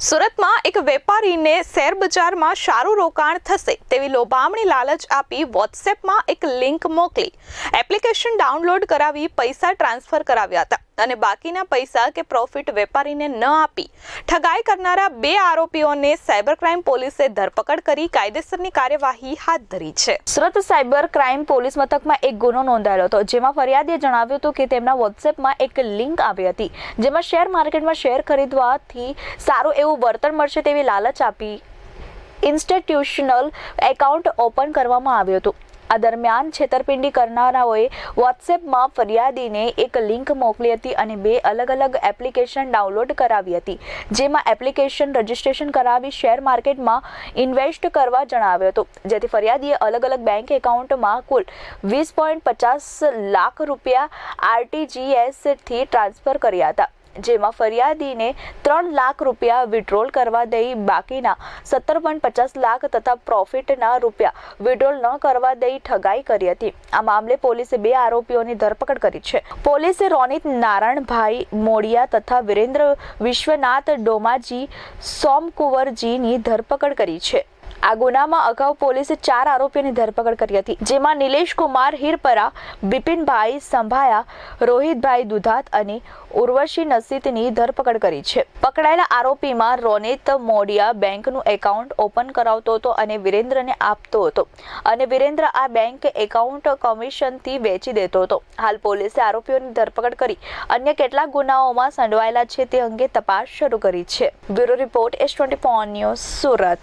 સુરતમાં એક વેપારીને શેર બજારમાં સારું રોકાણ થશે તેવી લોભામણી લાલચ આપી વોટ્સએપમાં એક લિંક મોકલી એપ્લિકેશન ડાઉનલોડ કરાવી પૈસા ટ્રાન્સફર કરાવ્યા હતા અને બાકીના પૈસા કે પ્રોફિટ વેપારીને ન આપી ઠગાઈ કરનારા બે આરોપીઓને સાયબર ક્રાઇમ પોલીસે ધરપકડ કરી કાયદેસરની કાર્યવાહી હાથ ધરી છે। સુરત સાયબર ક્રાઇમ પોલીસ મથકમાં એક ગુનો નોંધાયો હતો, જેમાં ફરિયાદીએ જણાવ્યું હતું કે તેમના વોટ્સએપમાં એક લિંક આવી હતી, જેમાં શેર માર્કેટમાં શેર ખરીદવાથી સારું એવું વળતર મળશે તેવી લાલચ આપી ઇન્સ્ટિટ્યુશનલ એકાઉન્ટ ઓપન કરવામાં આવ્યું હતું। આ દરમિયાન છેતરપિંડી કરનારાઓએ વોટ્સએપમાં ફરિયાદીને એક લિંક મોકલી હતી અને બે અલગ અલગ એપ્લિકેશન ડાઉનલોડ કરાવી હતી, જેમાં એપ્લિકેશન રજિસ્ટ્રેશન કરાવી શેર માર્કેટમાં ઇન્વેસ્ટ કરવા જણાવ્યું હતું, જેથી ફરિયાદીએ અલગ અલગ બેંક એકાઉન્ટમાં કુલ 20.50 લાખ રૂપિયા RTGSથી ટ્રાન્સફર કર્યા હતા, જેમાં ફરિયાદીને 3 લાખ રૂપિયા વિડ્રોલ કરવા દઈ બાકીના 17.50 લાખ તથા પ્રોફિટના રૂપિયા વિડ્રોલ ન કરવા દઈ ઠગાઈ કરી હતી। આ મામલે પોલીસે બે આરોપીઓની ધરપકડ કરી છે। પોલીસે રોનિત નારાયણભાઈ મોડિયા તથા વિરેન્દ્ર વિશ્વનાથ ડોમાજી સોમકુંવરજીની ધરપકડ કરી છે। આ ગુનામાં અગાઉ પોલીસે 4 આરોપીઓની ધરપકડ કરી હતી, જેમાં નિલેશ કુમાર હિરપરા, બિપિનભાઈ સંભાયા, રોહિતભાઈ દુધાત અને ઉર્વશી નસીતની ધરપકડ કરી છે। પકડાયેલા આરોપીમાં રોનિત મોડિયા બેંકનું એકાઉન્ટ ઓપન કરાવતો હતો અને વિરેન્દ્રને આપતો હતો અને વિરેન્દ્ર આ બેંક એકાઉન્ટ કમિશનથી વેચી દેતો હતો। હાલ પોલીસે આરોપીઓની ધરપકડ કરી અન્ય કેટલાક ગુનાઓમાં સંડોવાયેલા છે તે અંગે તપાસ શરૂ કરી છે। Bureau report S24 news Surat.